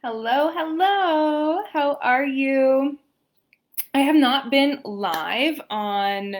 Hello, hello. How are you? I have not been live on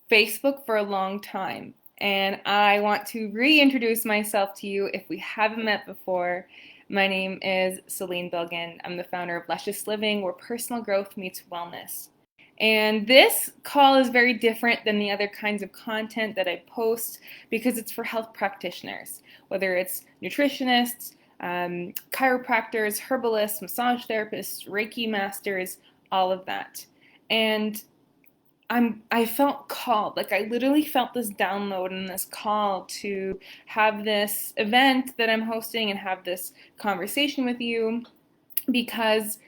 Facebook for a long time, and I want to reintroduce myself to you if we haven't met before. My name is Celine Bilgin. I'm the founder of Luscious Living, where personal growth meets wellness. And this call is very different than the other kinds of content that I post because it's for health practitioners, whether it's nutritionists, chiropractors, herbalists, massage therapists, Reiki masters, all of that. And I felt called, like I literally felt this download and this call to have this event that I'm hosting and have this conversation with you because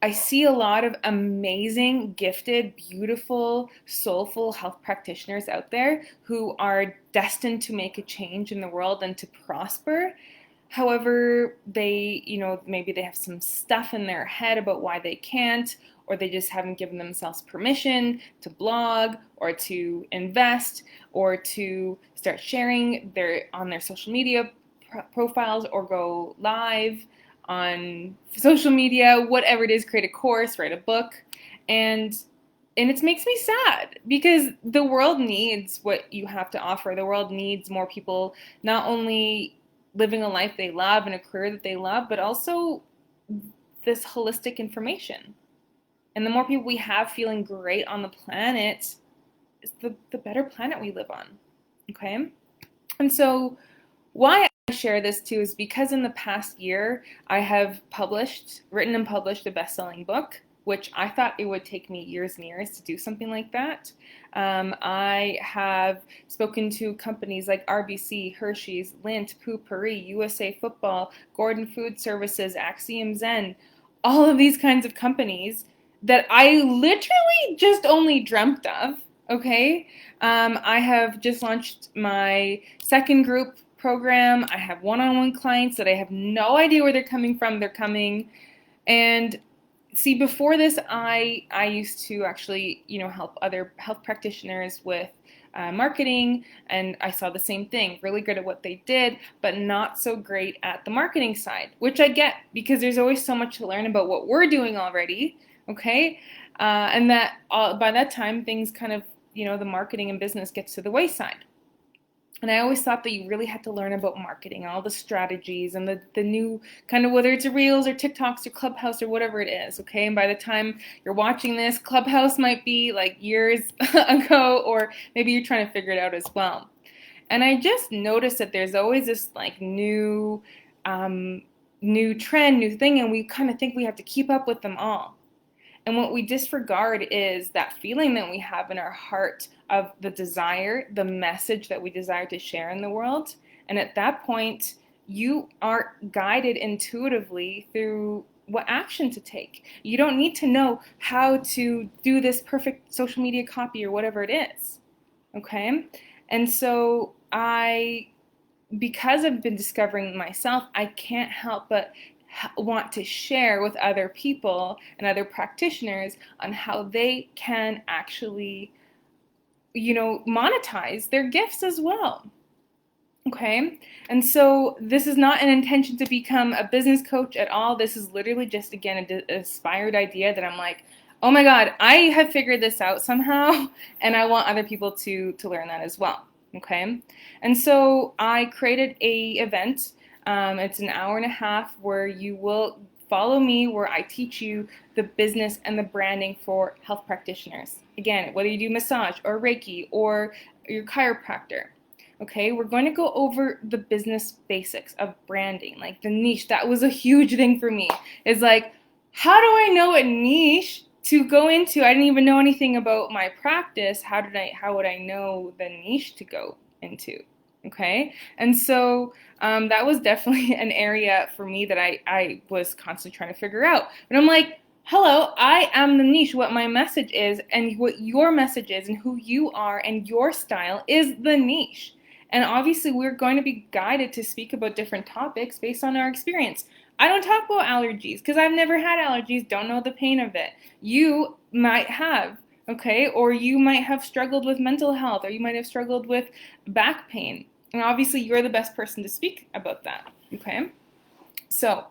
I see a lot of amazing, gifted, beautiful, soulful health practitioners out there who are destined to make a change in the world and to prosper. However, maybe they have some stuff in their head about why they can't, or they just haven't given themselves permission to blog or to invest or to start sharing on their social media profiles or go live on social media, whatever it is, create a course, write a book. And it makes me sad because the world needs what you have to offer. The world needs more people not only living a life they love and a career that they love, but also this holistic information. And the more people we have feeling great on the planet, the better planet we live on. Okay? And so why I share this too is because in the past year I have written and published a best-selling book, which I thought it would take me years and years to do something like that. I have spoken to companies like RBC, Hershey's, Lindt, Poo-Pourri, USA Football, Gordon Food Services, Axiom Zen, all of these kinds of companies that I literally just only dreamt of. Okay, I have just launched my second group program. I have one-on-one clients that I have no idea where they're coming from. They're coming, and see, before this, I used to actually, help other health practitioners with marketing, and I saw the same thing. Really good at what they did, but not so great at the marketing side, which I get because there's always so much to learn about what we're doing already. Okay, and that by that time things kind of, the marketing and business gets to the wayside. And I always thought that you really had to learn about marketing, all the strategies and the new kind of, whether it's Reels or TikToks or Clubhouse or whatever it is, okay? And by the time you're watching this, Clubhouse might be like years ago, or maybe you're trying to figure it out as well. And I just noticed that there's always this like new trend, new thing, and we kind of think we have to keep up with them all. And what we disregard is that feeling that we have in our heart of the desire, the message that we desire to share in the world. And at that point, you are guided intuitively through what action to take. You don't need to know how to do this perfect social media copy or whatever it is. Okay? And so because I've been discovering myself, I can't help but want to share with other people and other practitioners on how they can actually, monetize their gifts as well. Okay? And so this is not an intention to become a business coach at all. This is literally just, again, an inspired idea that I'm like, oh my God, I have figured this out somehow, and I want other people to learn that as well. Okay? And so I created a event. It's an hour and a half where you will follow me, where I teach you the business and the branding for health practitioners. Again, whether you do massage or Reiki or your chiropractor. Okay, we're going to go over the business basics of branding, like the niche. That was a huge thing for me. Is like, how do I know a niche to go into? I didn't even know anything about my practice. How would I know the niche to go into? Okay, and so that was definitely an area for me that I was constantly trying to figure out. But I'm like, hello, I am the niche. What my message is and what your message is and who you are and your style is the niche. And obviously we're going to be guided to speak about different topics based on our experience. I don't talk about allergies because I've never had allergies, don't know the pain of it. You might have, okay? Or you might have struggled with mental health, or you might have struggled with back pain. And obviously you're the best person to speak about that, okay? So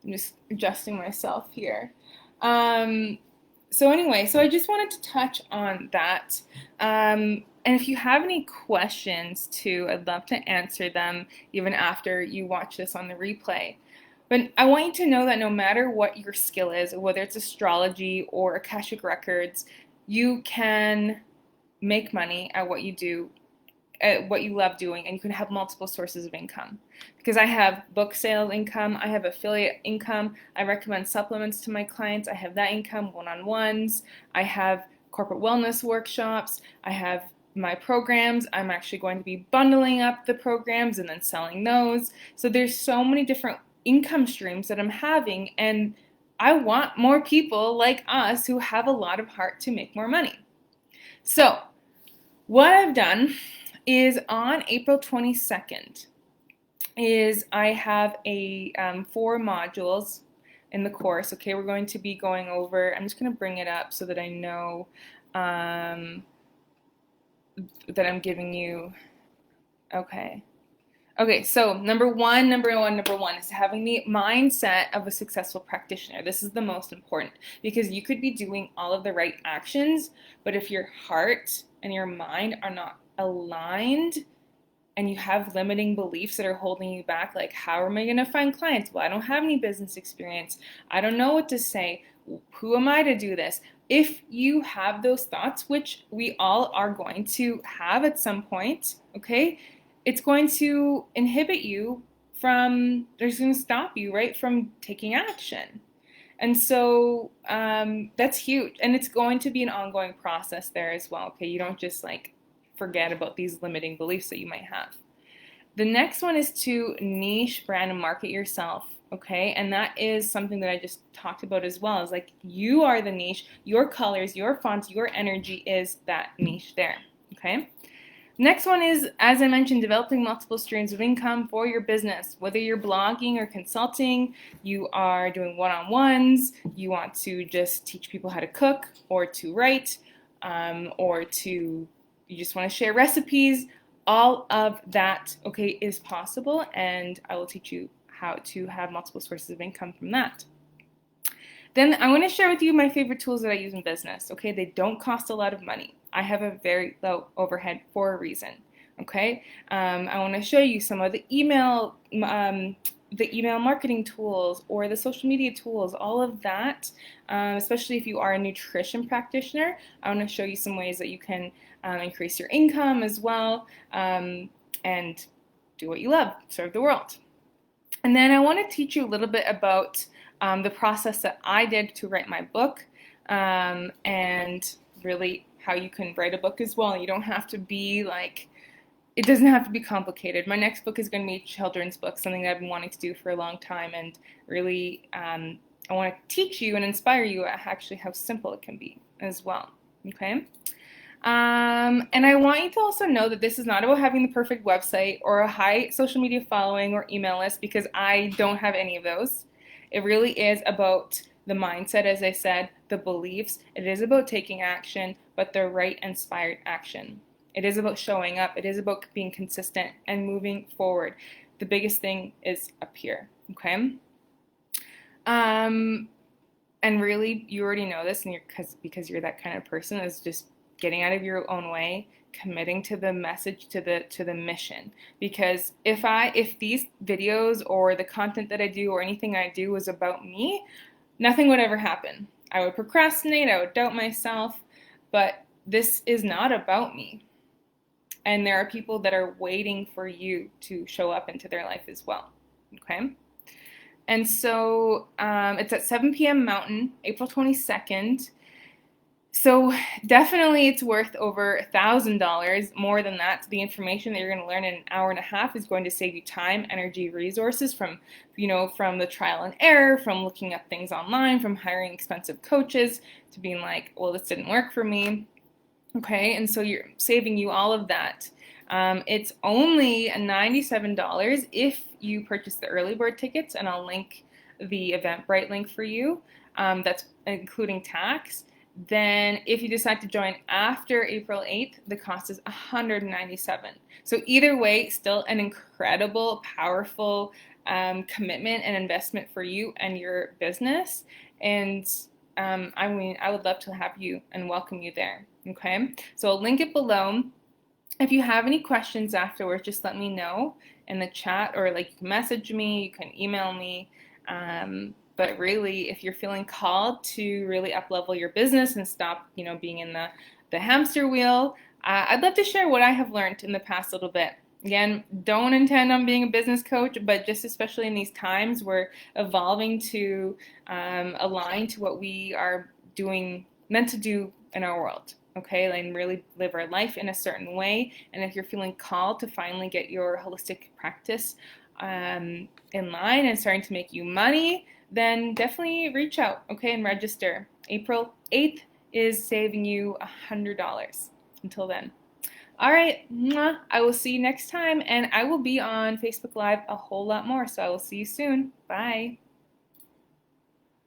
I'm just adjusting myself here. So anyway, so I just wanted to touch on that. And if you have any questions too, I'd love to answer them even after you watch this on the replay. But I want you to know that no matter what your skill is, whether it's astrology or Akashic Records, you can make money at what you do, at what you love doing, and you can have multiple sources of income. Because I have book sales income, I have affiliate income, I recommend supplements to my clients, I have that income, one-on-ones, I have corporate wellness workshops, I have my programs. I'm actually going to be bundling up the programs and then selling those. So there's so many different income streams that I'm having, and I want more people like us who have a lot of heart to make more money. So what I've done is on April 22nd is I have a 4 modules in the course. Okay, we're going to be going over, I'm just going to bring it up so that I know that I'm giving you, okay. Okay, so number one is having the mindset of a successful practitioner. This is the most important because you could be doing all of the right actions, but if your heart and your mind are not aligned and you have limiting beliefs that are holding you back, like how am I going to find clients? Well, I don't have any business experience. I don't know what to say. Who am I to do this? If you have those thoughts, which we all are going to have at some point, okay, it's going to inhibit you from, it's going to stop you, right, from taking action. And so that's huge. And it's going to be an ongoing process there as well, okay? You don't just like forget about these limiting beliefs that you might have. The next one is to niche, brand, and market yourself, okay? And that is something that I just talked about as well. Is like you are the niche, your colors, your fonts, your energy is that niche there, okay? Next one is, as I mentioned, developing multiple streams of income for your business. Whether you're blogging or consulting, you are doing one-on-ones, you want to just teach people how to cook or to write, or you just want to share recipes, all of that, okay, is possible, and I will teach you how to have multiple sources of income from that. Then I want to share with you my favorite tools that I use in business, okay? They don't cost a lot of money. I have a very low overhead for a reason, okay? I want to show you some of the email marketing tools or the social media tools, all of that, especially if you are a nutrition practitioner. I want to show you some ways that you can increase your income as well, and do what you love, serve the world. And then I want to teach you a little bit about the process that I did to write my book, and really how you can write a book as well. You don't have to be like, it doesn't have to be complicated. My next book is going to be a children's book, something that I've been wanting to do for a long time, and really I want to teach you and inspire you at actually how simple it can be as well, okay? And I want you to also know that this is not about having the perfect website or a high social media following or email list, because I don't have any of those. It really is about the mindset, as I said, the beliefs. It is about taking action, but the right inspired action. It is about showing up. It is about being consistent and moving forward. The biggest thing is up here, okay? And really, you already know this, and because you're that kind of person, is just getting out of your own way, committing to the message, to the mission. Because if these videos or the content that I do or anything I do was about me, nothing would ever happen. I would procrastinate, I would doubt myself, but this is not about me. And there are people that are waiting for you to show up into their life as well, okay? And so it's at 7 p.m. Mountain, April 22nd. So definitely it's worth over $1,000, more than that. The information that you're going to learn in an hour and a half is going to save you time, energy, resources from the trial and error, from looking up things online, from hiring expensive coaches, to being like, well, this didn't work for me. Okay, and so you're saving you all of that. It's only $97 if you purchase the early bird tickets, and I'll link the Eventbrite link for you. That's including tax. Then if you decide to join after April 8th, the cost is $197. So either way, still an incredible, powerful commitment and investment for you and your business. And I mean, I would love to have you and welcome you there. Okay, so I'll link it below. If you have any questions afterwards, just let me know in the chat, or like you can message me, you can email me. But really, if you're feeling called to really up-level your business and stop, being in the hamster wheel, I'd love to share what I have learned in the past little bit. Again, don't intend on being a business coach, but just especially in these times, we're evolving to align to what we are meant to do in our world. Okay, and really live our life in a certain way. And if you're feeling called to finally get your holistic practice in line and starting to make you money, then definitely reach out, okay, and register. April 8th is saving you $100. Until then. All right, I will see you next time, and I will be on Facebook Live a whole lot more, so I will see you soon. Bye.